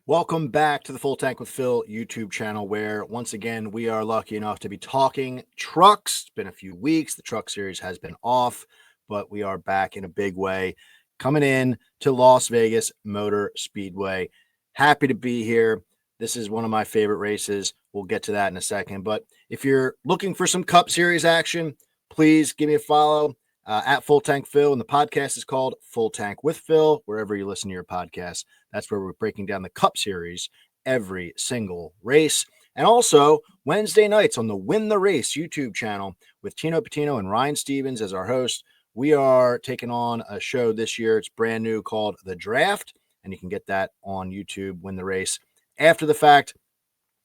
Welcome back to the Full Tank with Phil YouTube channel, where once again we are lucky enough to be talking trucks. It's been a few weeks. The truck series has been off, but we are back in a big way, coming in to Las Vegas Motor Speedway. Happy to be here. This is one of my favorite races. We'll get to that in a second. But if you're looking for some Cup Series action, please give me a follow at Full Tank Phil. And the podcast is called Full Tank with Phil, wherever you listen to your podcast. That's where we're breaking down the Cup Series every single race. And also Wednesday nights on the Win the Race YouTube channel with Tino Patino and Ryan Stevens as our host. We are taking on a show this year. It's brand new called The Draft, and you can get that on YouTube, Win the Race, after the fact,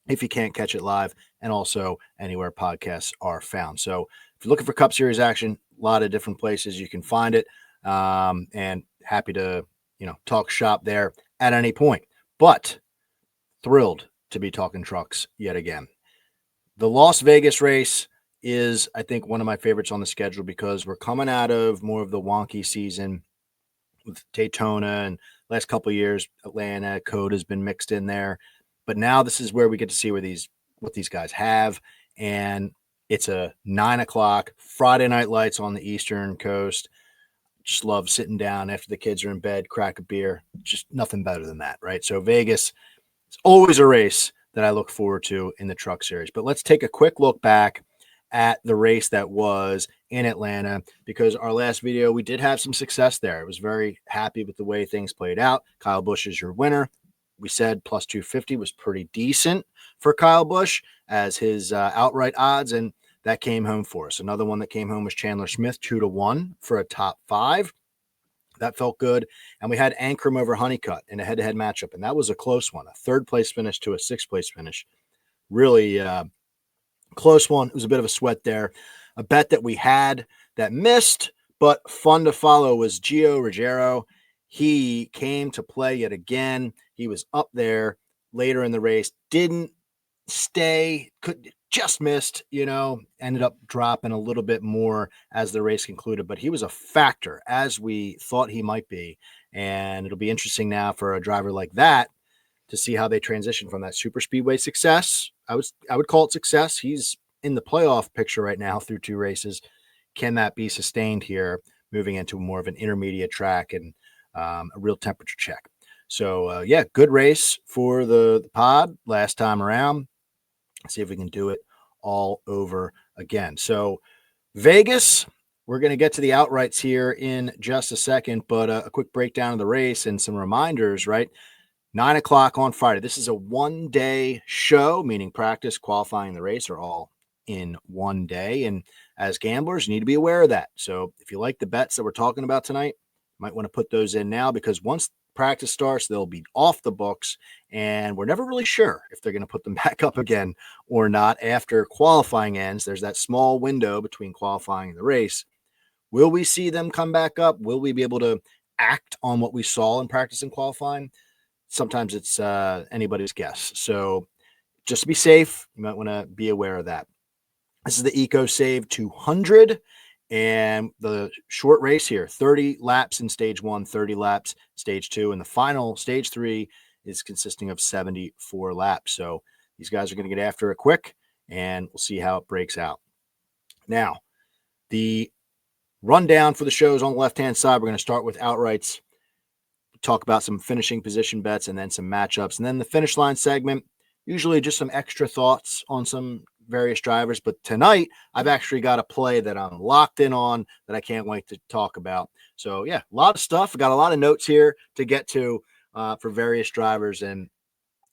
if you can't catch it live, and also anywhere podcasts are found. So if you're looking for Cup Series action, a lot of different places you can find it, and happy to talk shop there at any point. But thrilled to be talking trucks yet again. The Las Vegas race is, I think, one of my favorites on the schedule because we're coming out of more of the wonky season with Daytona, and last couple of years Atlanta, Code has been mixed in there. But now this is where we get to see what these guys have. And it's a 9:00 Friday night lights on the Eastern Coast. Just love sitting down after the kids are in bed, crack a beer. Just nothing better than that, right? So Vegas is always a race that I look forward to in the truck series. But let's take a quick look back at the race that was in Atlanta, because our last video, we did have some success there. I was very happy with the way things played out. Kyle Busch is your winner. We said plus 250 was pretty decent for Kyle Busch as his outright odds, and that came home for us. Another one that came home was Chandler Smith, 2-1 for a top 5. That felt good. And we had Ankrum over Honeycutt in a head-to-head matchup, and that was a close one, a third-place finish to a sixth-place finish. Really close one. It was a bit of a sweat there. A bet that we had that missed, but fun to follow, was Gio Ruggiero. He came to play yet again. He was up there later in the race, didn't stay, just missed, ended up dropping a little bit more as the race concluded, but he was a factor as we thought he might be. And it'll be interesting now for a driver like that to see how they transition from that super speedway success. I would call it success. He's in the playoff picture right now through 2 races. Can that be sustained here, moving into more of an intermediate track and a real temperature check? So good race for the pod last time around. See if we can do it all over again. So Vegas, we're going to get to the outrights here in just a second, but a quick breakdown of the race and some reminders, right? 9:00 on Friday. This is a one-day show, meaning practice, qualifying, the race are all in one day. And as gamblers, you need to be aware of that. So if you like the bets that we're talking about tonight, you might want to put those in now, because once practice starts, they'll be off the books, and we're never really sure if they're going to put them back up again or not after qualifying ends. There's that small window between qualifying and the race. Will we see them come back up? Will we be able to act on what we saw in practice and qualifying? Sometimes it's anybody's guess. So just to be safe, you might want to be aware of that. This is the EcoSave 200. And the short race here, 30 laps in stage 1, 30 laps stage 2, and the final stage 3 is consisting of 74 laps. So these guys are going to get after it quick, and we'll see how it breaks out. Now, the rundown for the show is on the left-hand side. We're going to start with outrights, talk about some finishing position bets, and then some matchups. And then the finish line segment, usually just some extra thoughts on some various drivers. But tonight, I've actually got a play that I'm locked in on that I can't wait to talk about. So, a lot of stuff. I got a lot of notes here to get to for various drivers and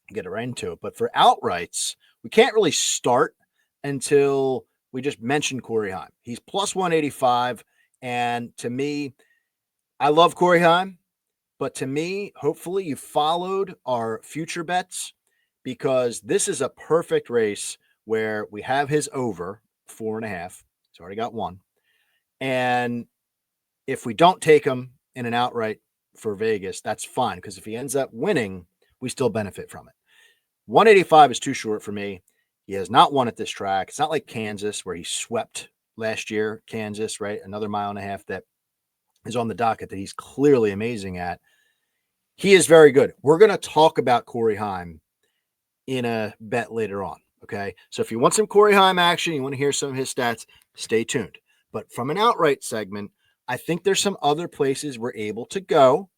get right into it. But for outrights, we can't really start until we just mentioned Corey Heim. He's plus 185. And to me, I love Corey Heim. But to me, hopefully you followed our future bets, because this is a perfect race where we have his over 4.5. He's already got 1. And if we don't take him in an outright for Vegas, that's fine, because if he ends up winning, we still benefit from it. 185 is too short for me. He has not won at this track. It's not like Kansas, where he swept last year. Kansas, right? Another 1.5 miles that is on the docket that he's clearly amazing at. He is very good. We're going to talk about Corey Heim in a bet later on. Okay. So if you want some Corey Heim action, you want to hear some of his stats, stay tuned. But from an outright segment, I think there's some other places we're able to go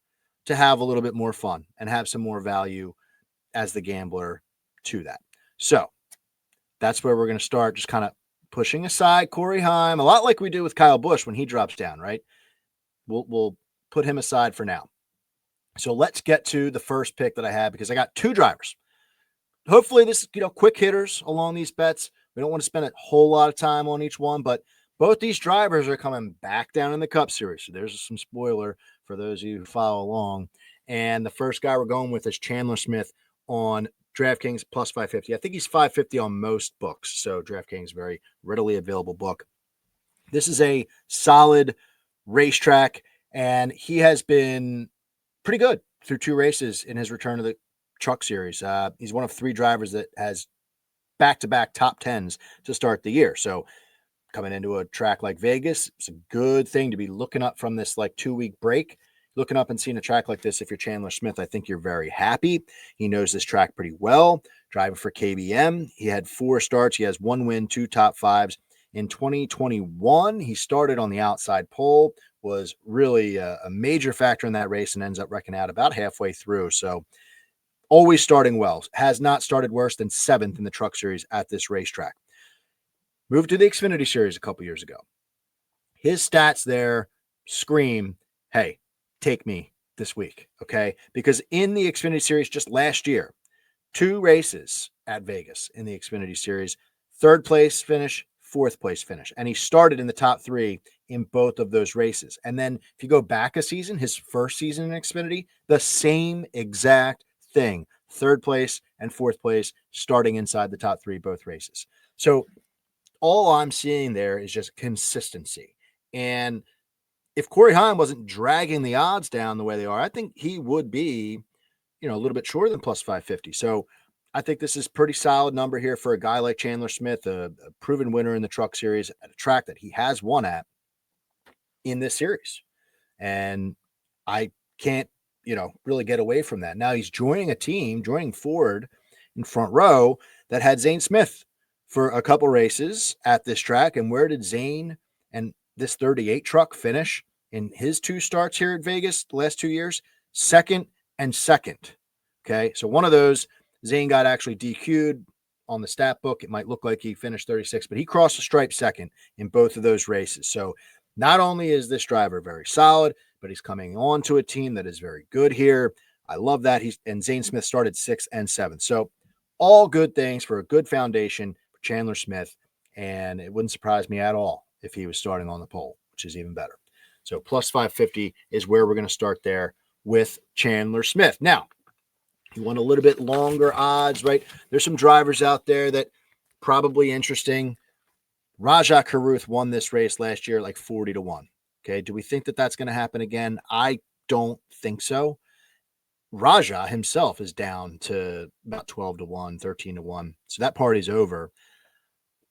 to have a little bit more fun and have some more value as the gambler to that. So that's where we're going to start, just kind of pushing aside Corey Heim, a lot like we do with Kyle Busch when he drops down, right? We'll put him aside for now. So let's get to the first pick that I had, because I got two drivers. Hopefully this, quick hitters along these bets. We don't want to spend a whole lot of time on each one, but both these drivers are coming back down in the Cup Series. So there's some spoiler for those of you who follow along. And the first guy we're going with is Chandler Smith on DraftKings plus 550. I think he's 550 on most books. So DraftKings, very readily available book. This is a solid racetrack, and he has been pretty good through two races in his return to the Truck Series. He's one of three drivers that has back-to-back top 10s to start the year. So coming into a track like Vegas, it's a good thing to be looking up from this 2-week break. Looking up and seeing a track like this, if you're Chandler Smith, I think you're very happy. He knows this track pretty well. Driving for KBM, he had 4 starts. He has 1 win, 2 top 5s. In 2021, he started on the outside pole, was really a major factor in that race, and ends up wrecking out about halfway through. So always starting well. Has not started worse than 7th in the Truck Series at this racetrack. Moved to the Xfinity Series a couple years ago. His stats there scream, hey, take me this week, okay? Because in the Xfinity Series just last year, 2 races at Vegas in the Xfinity Series, 3rd place finish, 4th place finish. And he started in the top 3 in both of those races. And then if you go back a season, his first season in Xfinity, the same exact thing. 3rd place and 4th place, starting inside the top 3 both races. So all I'm seeing there is just consistency. And if Corey Heim wasn't dragging the odds down the way they are, I think he would be, a little bit shorter than plus 550. So I think this is pretty solid number here for a guy like Chandler Smith, a proven winner in the Truck Series at a track that he has won at in this series. And I can't, really get away from that. Now he's joining Ford in front row that had Zane Smith for a couple races at this track. And where did Zane and this 38 truck finish in his 2 starts here at Vegas the last 2 years? 2nd and 2nd. Okay. So one of those, Zane got actually DQ'd on the stat book. It might look like he finished 36, but he crossed the stripe 2nd in both of those races. So not only is this driver very solid, but he's coming on to a team that is very good here. I love that. And Zane Smith started 6th and 7th. So all good things for a good foundation for Chandler Smith. And it wouldn't surprise me at all if he was starting on the pole, which is even better. So plus 550 is where we're going to start there with Chandler Smith. Now, you want a little bit longer odds, right? There's some drivers out there that probably interesting. Rajah Caruth won this race last year 40-1. Okay. Do we think that that's going to happen again? I don't think so. Rajah himself is down to about 12-1, 13-1. So that party's over.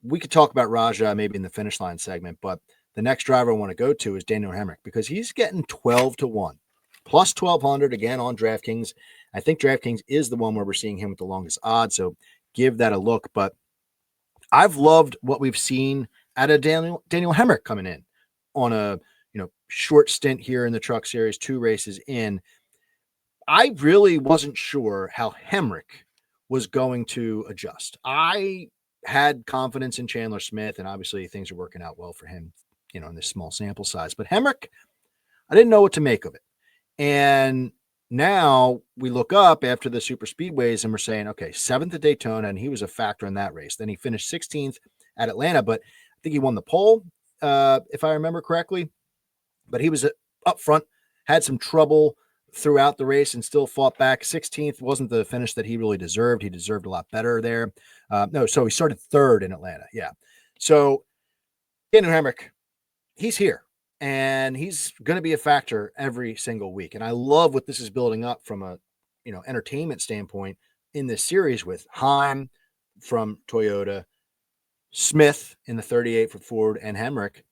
We could talk about Rajah maybe in the finish line segment, but the next driver I want to go to is Daniel Hemrick, because he's getting 12-1, plus 1,200 again on DraftKings. I think DraftKings is the one where we're seeing him with the longest odds. So give that a look. But I've loved what we've seen out of Daniel Hemrick coming in on a short stint here in the Truck Series, 2 races in. I really wasn't sure how Hemrick was going to adjust. I had confidence in Chandler Smith, and obviously things are working out well for him, in this small sample size. But Hemrick, I didn't know what to make of it. And now we look up after the super speedways and we're saying, okay, 7th at Daytona, and he was a factor in that race. Then he finished 16th at Atlanta, but I think he won the pole, if I remember correctly. But he was up front, had some trouble throughout the race and still fought back. 16th wasn't the finish that he really deserved. He deserved a lot better there. So he started 3rd in Atlanta. Yeah. So Daniel Hemrick, he's here. And he's going to be a factor every single week. And I love what this is building up from a, entertainment standpoint in this series with Heim from Toyota, Smith in the 38 for Ford, and Hemrick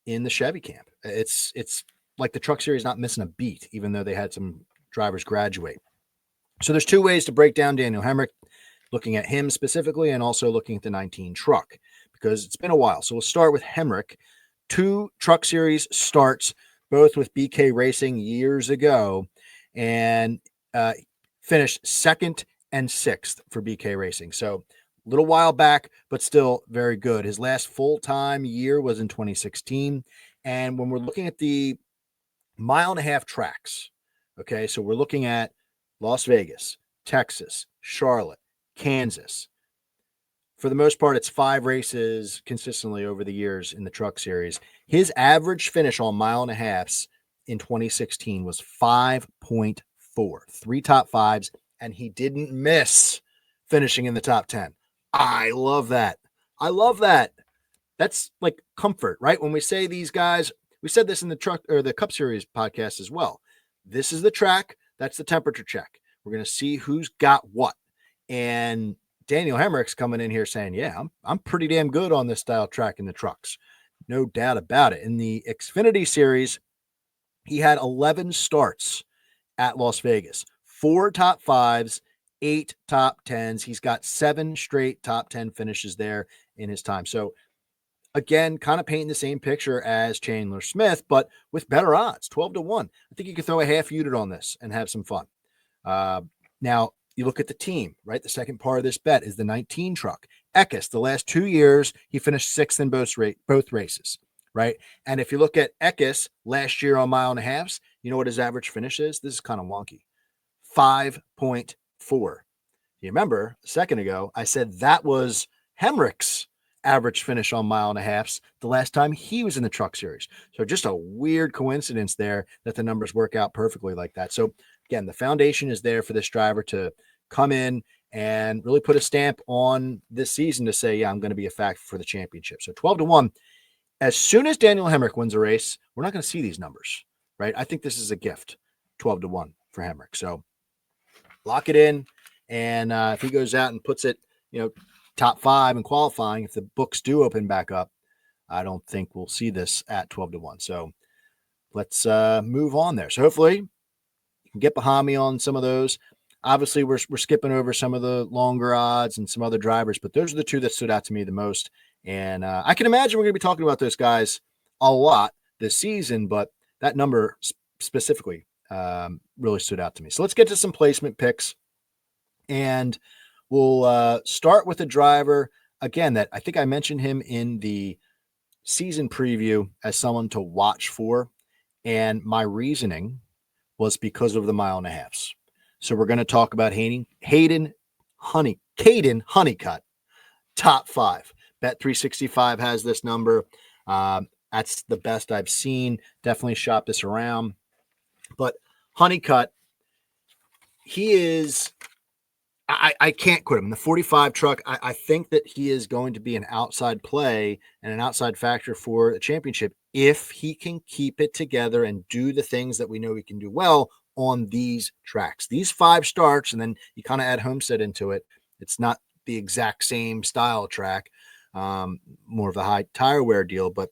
in the Chevy camp. It's like the Truck Series not missing a beat, even though they had some drivers graduate. So there's two ways to break down Daniel Hemric, looking at him specifically and also looking at the 19 truck, because it's been a while. So we'll start with Hemric. 2 Truck Series starts, both with BK Racing years ago, and finished 2nd and 6th for BK Racing. So a little while back, but still very good. His last full-time year was in 2016. And when we're looking at the 1.5 mile tracks, okay, so we're looking at Las Vegas, Texas, Charlotte, Kansas. For the most part, it's 5 races consistently over the years in the Truck Series. His average finish on 1.5 miles in 2016 was 5.4, 3 top 5s, and he didn't miss finishing in the top 10. I love that. I love that. That's like comfort, right? When we say these guys, we said this in the truck or the Cup Series podcast as well. This is the track. That's the temperature check. We're going to see who's got what. And Daniel Hemric's coming in here saying, yeah, I'm pretty damn good on this style track in the trucks. No doubt about it. In the Xfinity Series, he had 11 starts at Las Vegas, 4 top 5s, 8 top 10s. He's got 7 straight top 10 finishes there in his time. So again, kind of painting the same picture as Chandler Smith, but with better odds, 12-1. I think you could throw a half unit on this and have some fun. Now, you look at the team, right? The second part of this bet is the 19 truck. Eckes, the last 2 years, he finished 6th in both races, right? And if you look at Eckes last year on 1.5 miles, you know what his average finish is? This is kind of wonky. 5.4. You remember a second ago, I said that was Hemric's average finish on 1.5 miles the last time he was in the Truck Series. So just a weird coincidence there that the numbers work out perfectly like that. So again, the foundation is there for this driver to come in and really put a stamp on this season to say, yeah, I'm going to be a factor for the championship. So 12-1. As soon as Daniel Hemric wins a race, we're not going to see these numbers, right? I think this is a gift, 12-1 for Hemric. So lock it in. And if he goes out and puts it, top 5 in qualifying, if the books do open back up, I don't think we'll see this at 12-1. So let's move on there. So hopefully you can get behind me on some of those. Obviously, we're skipping over some of the longer odds and some other drivers, but those are the 2 that stood out to me the most. And I can imagine we're going to be talking about those guys a lot this season, but that number specifically really stood out to me. So let's get to some placement picks. And we'll start with a driver, again, that I think I mentioned him in the season preview as someone to watch for. And my reasoning was because of the 1.5 miles. So we're going to talk about Caden Honeycutt, top 5. Bet365 has this number. That's the best I've seen. Definitely shop this around. But Honeycutt, he is... I can't quit him. The 45 truck, I think that he is going to be an outside play and an outside factor for the championship if he can keep it together and do the things that we know he can do well on these tracks. These 5 starts, and then you kind of add Homestead into it. It's not the exact same style track, more of a high tire wear deal, but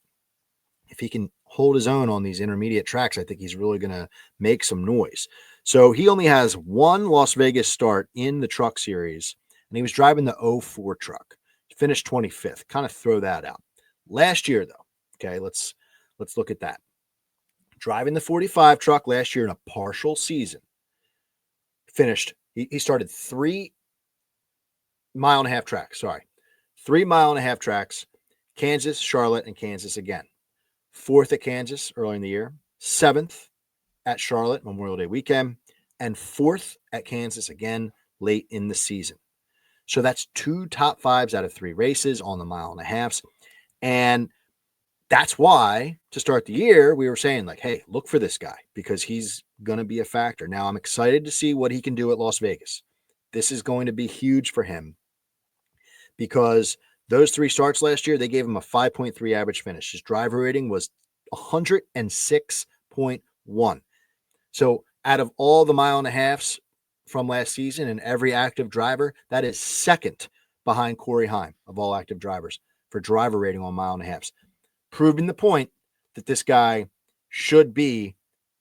if he can hold his own on these intermediate tracks, I think he's really going to make some noise. So he only has 1 Las Vegas start in the Truck Series, and he was driving the 04 truck. He finished 25th. Kind of throw that out. Last year, though, okay, let's look at that. Driving the 45 truck last year in a partial season. Finished. He started 3.5 mile tracks. 3.5 mile tracks. Kansas, Charlotte, and Kansas again. 4th at Kansas early in the year. 7th at Charlotte Memorial Day weekend, and 4th at Kansas again late in the season. So that's 2 top 5s out of 3 races on the 1.5 miles. And that's why to start the year, we were saying like, hey, look for this guy because he's going to be a factor. Now I'm excited to see what he can do at Las Vegas. This is going to be huge for him because those 3 starts last year, they gave him a 5.3 average finish. His driver rating was 106.1. So out of all the 1.5 miles from last season and every active driver, that is 2nd behind Corey Heim of all active drivers for driver rating on 1.5 miles. Proving the point that this guy should be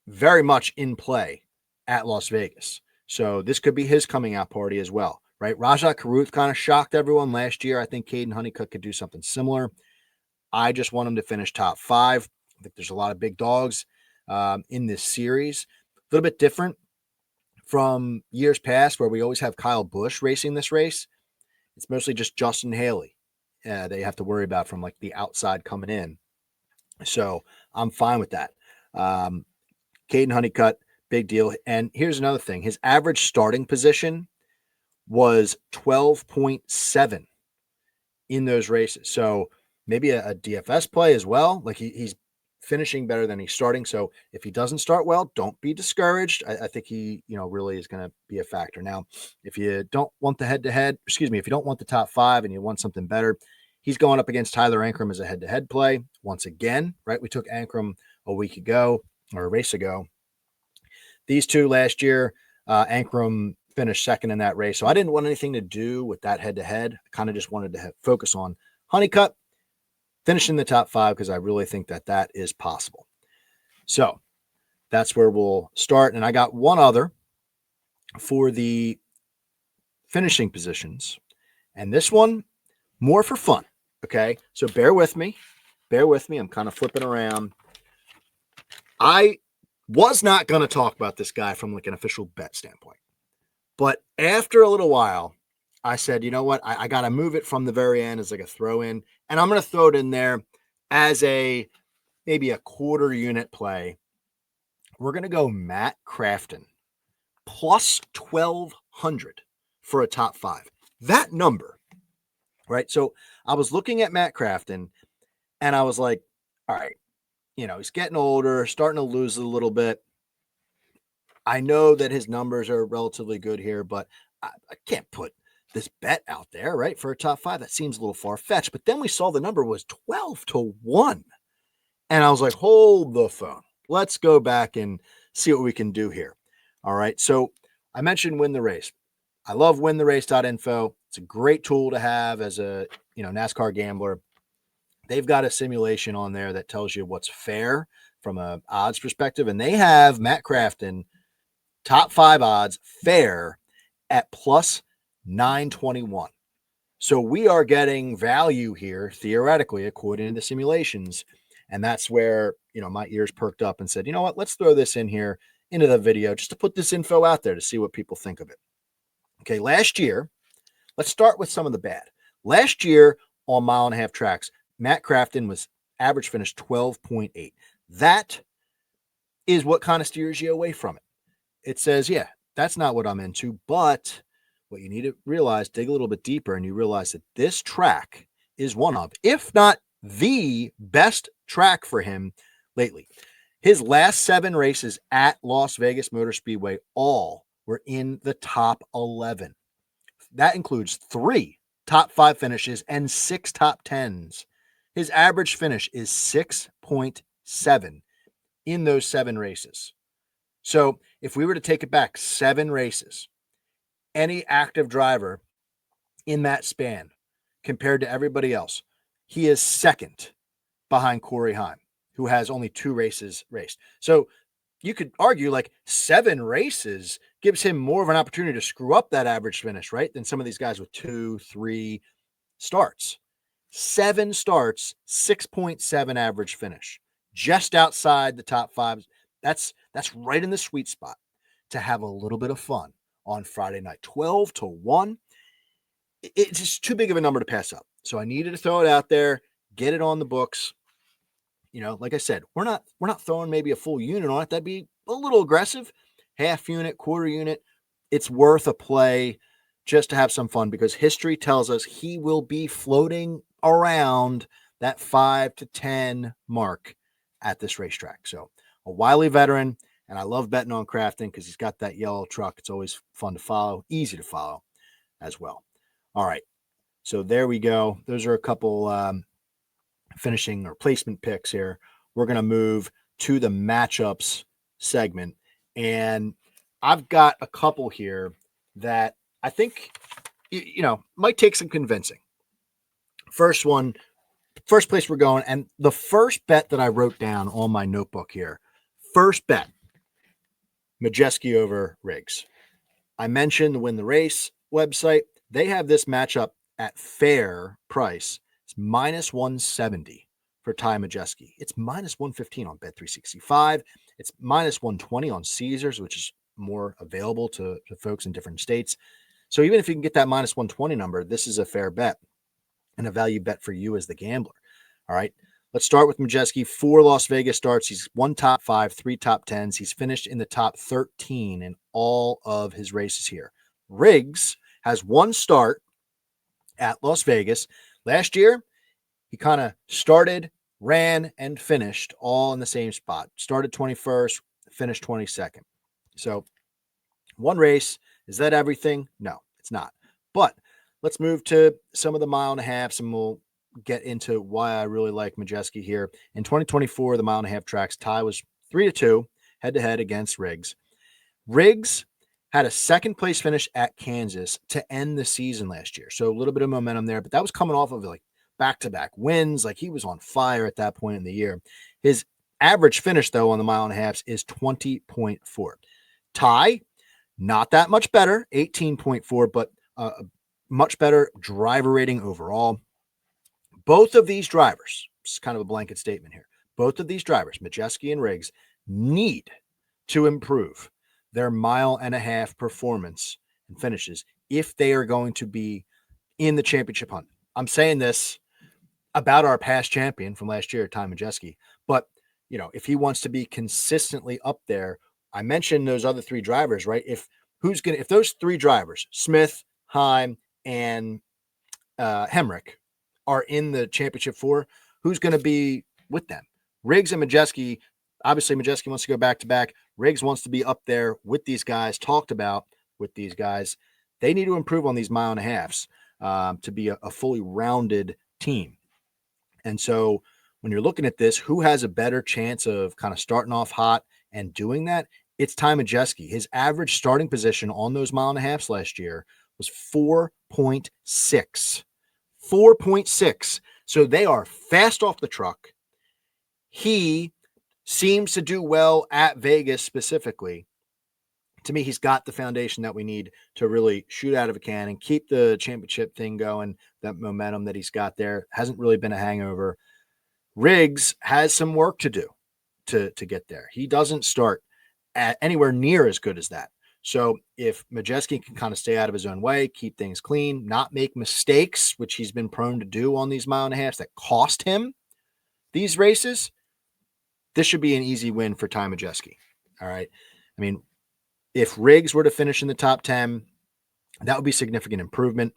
very much in play at Las Vegas. So this could be his coming out party as well, right? Rajah Caruth kind of shocked everyone last year. I think Caden Honeycutt could do something similar. I just want him to finish top 5. I think there's a lot of big dogs in this series. A little bit different from years past where we always have Kyle Busch racing this race. It's mostly just Justin Haley they have to worry about from like the outside coming in. So I'm fine with that. Caden Honeycutt, big deal. And here's another thing. His average starting position was 12.7 in those races. So maybe a DFS play as well. Like he's finishing better than he's starting. So if he doesn't start well, don't be discouraged. I think he, really is going to be a factor. Now, if you don't want the head-to-head, if you don't want the top 5 and you want something better, he's going up against Tyler Ankrum as a head-to-head play once again, right? We took Ankrum a week ago or a race ago. These two last year, Ankrum finished second in that race. So I didn't want anything to do with that head-to-head. I kind of just wanted to focus on Honeycutt finishing the top 5 because I really think that is possible. So that's where we'll start. And I got one other for the finishing positions. And this one, more for fun. Okay. So bear with me. I'm kind of flipping around. I was not going to talk about this guy from like an official bet standpoint. But after a little while, I said, you know what? I got to move it from the very end as like a throw in. And I'm going to throw it in there as maybe a quarter unit play. We're going to go Matt Crafton plus 1,200 for a top 5. That number, right? So I was looking at Matt Crafton and I was like, all right, he's getting older, starting to lose a little bit. I know that his numbers are relatively good here, but I can't put this bet out there, right? For a top 5, that seems a little far-fetched. But then we saw the number was 12-1. And I was like, hold the phone. Let's go back and see what we can do here. All right. So I mentioned Win the Race. I love wintherace.info. It's a great tool to have as a, NASCAR gambler. They've got a simulation on there that tells you what's fair from a odds perspective. And they have Matt Crafton top 5 odds fair at plus 921. So we are getting value here, theoretically, according to the simulations. And that's where, my ears perked up and said, you know what, let's throw this in here into the video just to put this info out there to see what people think of it. Okay, last year, let's start with some of the bad. Last year on 1.5 tracks, Matt Crafton was average finish 12.8. That is what kind of steers you away from it. It says, yeah, that's not what I'm into, but what you need to realize, dig a little bit deeper, and you realize that this track is one of, if not the best track for him lately. His last 7 races at Las Vegas Motor Speedway all were in the top 11. That includes 3 top 5 finishes and 6 top 10s. His average finish is 6.7 in those 7 races. So if we were to take it back 7 races, any active driver in that span compared to everybody else, he is second behind Corey Heim, who has only 2 races raced. So you could argue like 7 races gives him more of an opportunity to screw up that average finish, right? Than some of these guys with 2, 3 starts. 7 starts, 6.7 average finish, just outside the top 5. That's right in the sweet spot to have a little bit of fun on Friday night. 12-1. It's just too big of a number to pass up. So I needed to throw it out there, get it on the books. Like I said, we're not throwing maybe a full unit on it. That'd be a little aggressive. Half unit, quarter unit. It's worth a play just to have some fun because history tells us he will be floating around that 5 to 10 mark at this racetrack. So a wily veteran, and I love betting on Crafton because he's got that yellow truck. It's always fun to follow, easy to follow as well. All right. So there we go. Those are a couple finishing or placement picks here. We're going to move to the matchups segment. And I've got a couple here that I think, might take some convincing. First place we're going. And the first bet that I wrote down on my notebook here, first bet, Majeski over Riggs. I mentioned the Win the Race website. They have this matchup at fair price. It's minus 170 for Ty Majeski. It's minus 115 on Bet365. It's minus 120 on Caesars, which is more available to folks in different states. So even if you can get that minus 120 number, this is a fair bet and a value bet for you as the gambler. All right. Let's start with Majeski. 4 Las Vegas starts. He's 1 top 5, 3 top 10s. He's finished in the top 13 in all of his races here. Riggs has 1 start at Las Vegas. Last year, he kind of started, ran, and finished all in the same spot. Started 21st, finished 22nd. So 1 race. Is that everything? No, it's not. But let's move to some of the mile and a halves, and we'll get into why I really like Majeski here. In 2024, the mile and a half tracks, Ty was 3-2 head-to-head against Riggs. Riggs had a second place finish at Kansas to end the season last year. So a little bit of momentum there, but that was coming off of like back-to-back wins. Like he was on fire at that point in the year. His average finish, though, on the mile and a halves is 20.4. Ty, not that much better, 18.4, but much better driver rating overall. Both of these drivers, it's kind of a blanket statement here, both of these drivers, Majeski and Riggs, need to improve their mile and a half performance and finishes if they are going to be in the championship hunt. I'm saying this about our past champion from last year, Ty Majeski, but if he wants to be consistently up there, I mentioned those other 3 drivers, right? If those 3 drivers, Smith, Heim, and Hemrick, are in the championship 4, who's going to be with them? Riggs and Majeski. Obviously, Majeski wants to go back-to-back. Riggs wants to be up there with these guys, talked about with these guys. They need to improve on these mile and a halves to be a fully rounded team. And so when you're looking at this, who has a better chance of kind of starting off hot and doing that? It's Ty Majeski. His average starting position on those mile and a halves last year was 4.6. 4.6. So they are fast off the truck. He seems to do well at Vegas specifically. To me, he's got the foundation that we need to really shoot out of a can and keep the championship thing going. That momentum that he's got there hasn't really been a hangover. Riggs has some work to do to get there. He doesn't start at anywhere near as good as that. So if Majeski can kind of stay out of his own way, keep things clean, not make mistakes, which he's been prone to do on these mile and a halves that cost him these races, this should be an easy win for Ty Majeski. All right. I mean, if Riggs were to finish in the top 10, that would be significant improvement.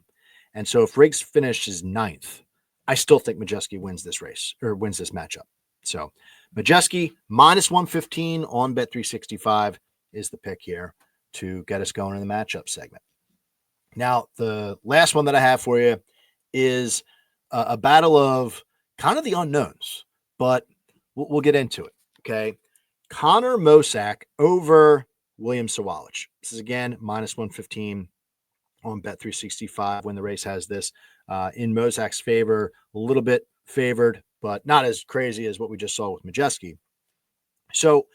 And so if Riggs finishes 9th, I still think Majeski wins this race or wins this matchup. So Majeski minus 115 on Bet365 is the pick here to get us going in the matchup segment. Now, the last one that I have for you is a battle of kind of the unknowns, but we'll get into it. Okay. Connor Mosack over William Sawalich. This is again minus 115 on Bet365 when the race has this in Mosack's favor, a little bit favored, but not as crazy as what we just saw with Majeski. So,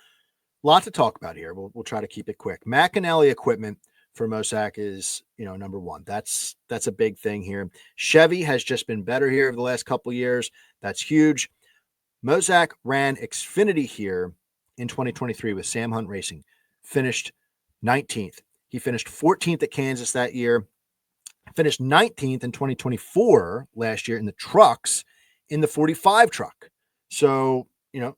a lot to talk about here. We'll try to keep it quick. McAnally equipment for Mosack is, number one. That's a big thing here. Chevy has just been better here over the last couple of years. That's huge. Mosack ran Xfinity here in 2023 with Sam Hunt Racing, finished 19th. He finished 14th at Kansas that year, finished 19th in 2024 last year in the trucks in the 45 truck. So,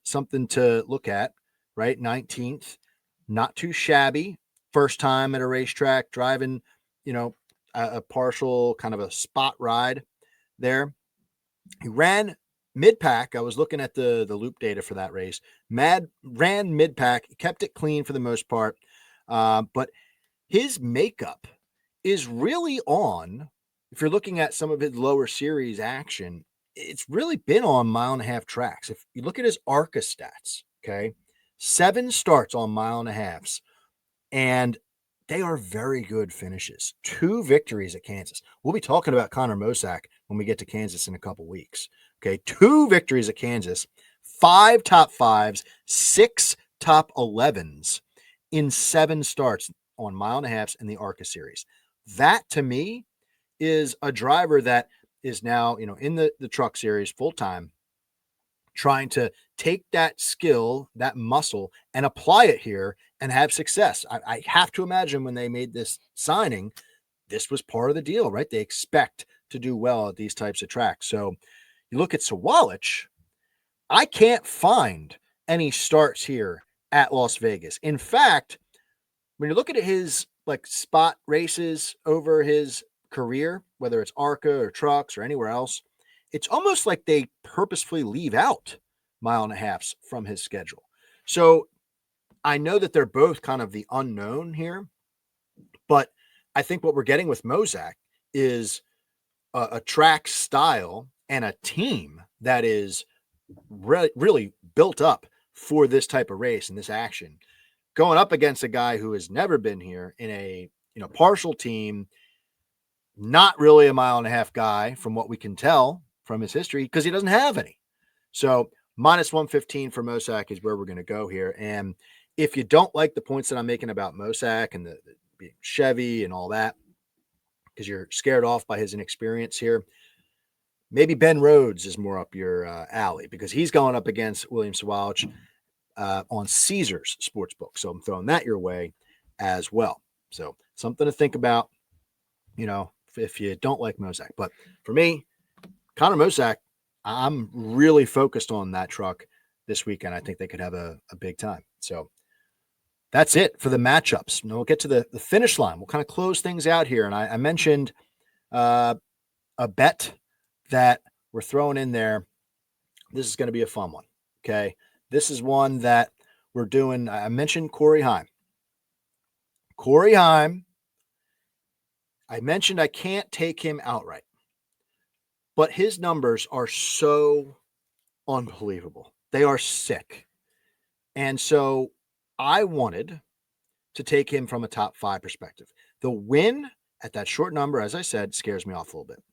something to look at, right? 19th, not too shabby. First time at a racetrack, driving, a partial kind of a spot ride there. He ran mid-pack. I was looking at the loop data for that race. Ran mid-pack, kept it clean for the most part. But his makeup is really on, if you're looking at some of his lower series action, it's really been on mile and a half tracks. If you look at his ARCA stats, okay, 7 starts on mile and a halves, and they are very good finishes. 2 victories at Kansas. We'll be talking about Connor Mosack when we get to Kansas in a couple weeks. Okay, 2 victories at Kansas, 5 top 5s, 6 top 11s, in 7 starts on mile and a halfs in the ARCA series. That to me is a driver that is now, in the truck series full time, trying to take that skill, that muscle, and apply it here and have success. I have to imagine when they made this signing, this was part of the deal, right? They expect to do well at these types of tracks. So you look at Sawalich, I can't find any starts here at Las Vegas. In fact, when you look at his like spot races over his career, whether it's ARCA or trucks or anywhere else, it's almost like they purposefully leave out mile and a halfs from his schedule. So I know that they're both kind of the unknown here, but I think what we're getting with Mozak is a track style and a team that is really built up for this type of race and this action, going up against a guy who has never been here in a partial team, not really a mile and a half guy from what we can tell from his history, because he doesn't have any. So minus 115 for Mozak is where we're going to go here. And if you don't like the points that I'm making about Mozak and the being Chevy and all that, because you're scared off by his inexperience here, maybe Ben Rhodes is more up your alley, because he's going up against William Sawalich on Caesars Sportsbook. So I'm throwing that your way as well. So something to think about, if you don't like Mozak. But for me, Connor Mozak, I'm really focused on that truck this weekend. I think they could have a big time. So that's it for the matchups. We'll get to the finish line. We'll kind of close things out here. And I mentioned a bet that we're throwing in there. This is going to be a fun one. Okay. This is one that we're doing. I mentioned Corey Heim. Corey Heim, I mentioned I can't take him outright, but his numbers are so unbelievable. They are sick. And so I wanted to take him from a top 5 perspective. The win at that short number, as I said, scares me off a little bit,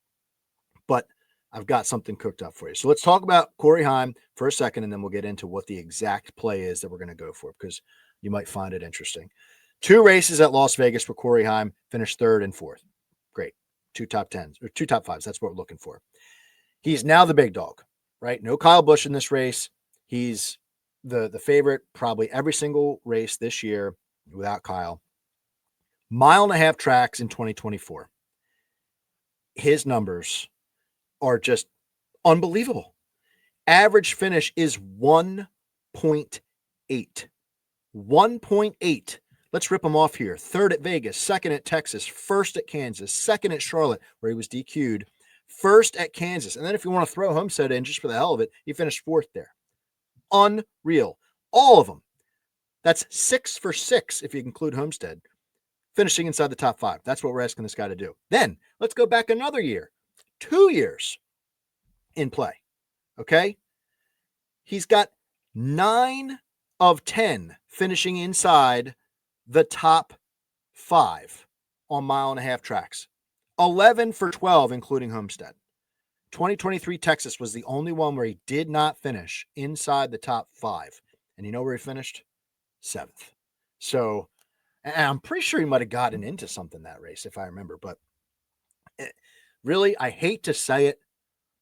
but I've got something cooked up for you. So let's talk about Corey Heim for a second, and then we'll get into what the exact play is that we're going to go for, because you might find it interesting. 2 races at Las Vegas for Corey Heim, finished 3rd and 4th. Great. 2 top 10s or 2 top 5s. That's what we're looking for. He's now the big dog, right? No Kyle Busch in this race. He's the favorite probably every single race this year without Kyle. Mile and a half tracks in 2024. His numbers are just unbelievable. Average finish is 1.8. 1.8. Let's rip him off here. 3rd at Vegas, 2nd at Texas, 1st at Kansas, 2nd at Charlotte, where he was DQ'd, 1st at Kansas. And then if you want to throw Homestead in just for the hell of it, he finished 4th there. Unreal. All of them. That's 6 for 6 if you include Homestead, finishing inside the top 5. That's what we're asking this guy to do. Then let's go back another year. 2 years in play. Okay? He's got 9 of 10 finishing inside the top 5 on mile and a half tracks. 11 for 12, including Homestead. 2023 Texas was the only one where he did not finish inside the top 5. And you know where he finished? 7th. So, and I'm pretty sure he might have gotten into something that race, if I remember. But really, I hate to say it,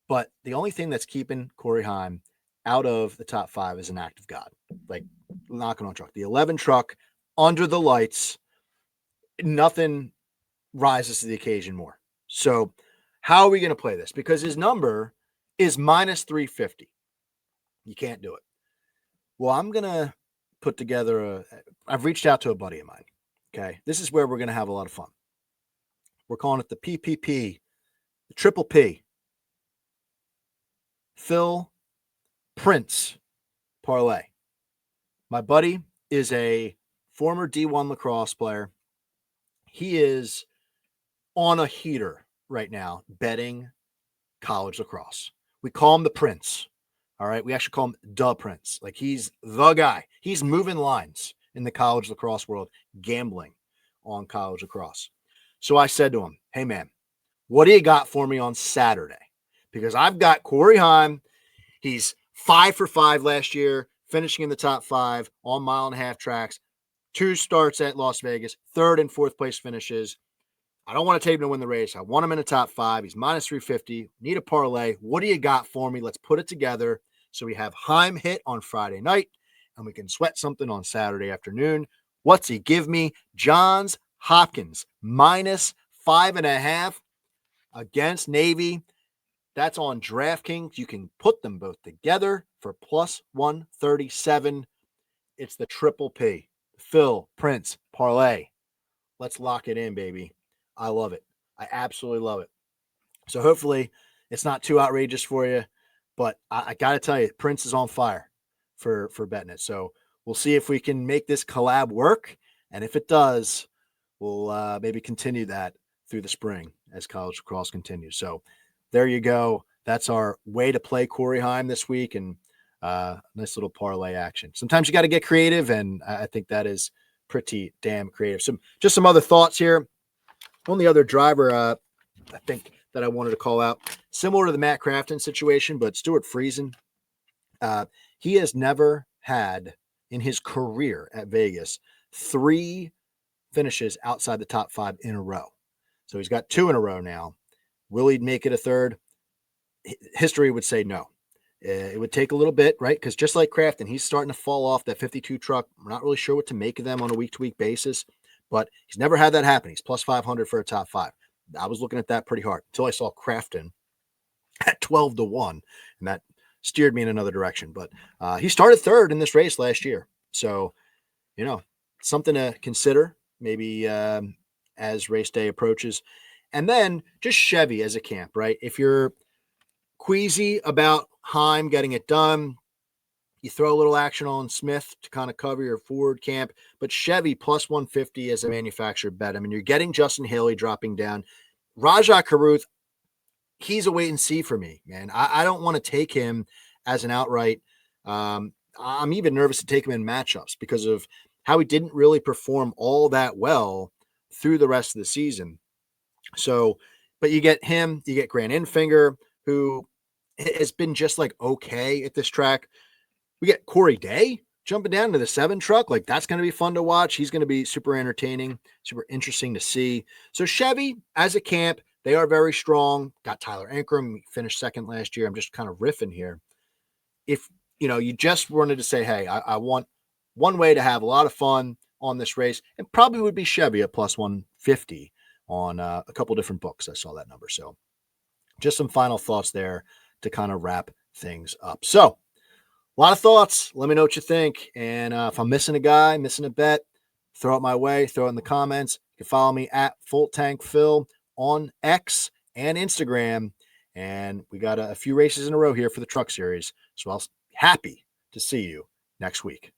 but the only thing that's keeping Corey Heim out of the top 5 is an act of God. Like knocking on truck. The 11 truck under the lights, nothing rises to the occasion more. So how are we going to play this? Because his number is minus 350. You can't do it. Well, I'm going to put together I've reached out to a buddy of mine. Okay. This is where we're going to have a lot of fun. We're calling it the PPP, the triple P. Phil Prince parlay. My buddy is a former D1 lacrosse player. He is on a heater right now betting college lacrosse. We call him the Prince. All right. We actually call him the Prince. Like he's the guy. He's moving lines in the college lacrosse world, gambling on college lacrosse. So I said to him, hey man, what do you got for me on Saturday? Because I've got Corey Heim. He's 5 for 5 last year, finishing in the top 5 on mile and a half tracks. 2 starts at Las Vegas, 3rd and 4th place finishes. I don't want to take him to win the race. I want him in the top 5. He's minus 350. Need a parlay. What do you got for me? Let's put it together. So we have Heim hit on Friday night, and we can sweat something on Saturday afternoon. What's he give me? Johns Hopkins, minus 5.5 against Navy. That's on DraftKings. You can put them both together for plus 137. It's the triple P. Phil, Prince, parlay. Let's lock it in, baby. I love it. I absolutely love it. So hopefully it's not too outrageous for you, but I got to tell you, Prince is on fire for betting it. So we'll see if we can make this collab work. And if it does, we'll maybe continue that through the spring as college lacrosse continues. So there you go. That's our way to play Corey Heim this week, and nice little parlay action. Sometimes you got to get creative, and I think that is pretty damn creative. Just some other thoughts here. Only other driver I think that I wanted to call out, similar to the Matt Crafton situation, but Stuart Friesen. He has never had in his career at Vegas 3 finishes outside the top 5 in a row. So he's got 2 in a row now. Will he make it a 3rd? History would say no. It would take a little bit, right? Because just like Crafton, he's starting to fall off that 52 truck. We're not really sure what to make of them on a week-to-week basis, but he's never had that happen. He's plus 500 for a top 5. I was looking at that pretty hard until I saw Crafton at 12-1, and that steered me in another direction. But he started 3rd in this race last year. So, something to consider maybe as race day approaches. And then just Chevy as a camp, right? If you're queasy about Heim getting it done, you throw a little action on Smith to kind of cover your forward camp, but Chevy plus 150 as a manufacturer bet. I mean, you're getting Justin Haley dropping down. Rajah Caruth, he's a wait and see for me, man. I don't want to take him as an outright. I'm even nervous to take him in matchups because of how he didn't really perform all that well through the rest of the season. So, but you get him, you get Grant Infinger, who has been just like okay at this track. We get Corey Day jumping down to the 7 truck. Like, that's going to be fun to watch. He's going to be super entertaining, super interesting to see. So Chevy as a camp, they are very strong. Got Tyler Ankrum, finished 2nd last year. I'm just kind of riffing here. If, you just wanted to say, hey, I want one way to have a lot of fun on this race, it probably would be Chevy at plus 150 on a couple different books. I saw that number. So just some final thoughts there to kind of wrap things up. So a lot of thoughts. Let me know what you think. And if I'm missing a guy, missing a bet, throw it my way, throw it in the comments. You can follow me at Full Tank Phil on X and Instagram. And we got a few races in a row here for the Truck Series. So I'll be happy to see you next week.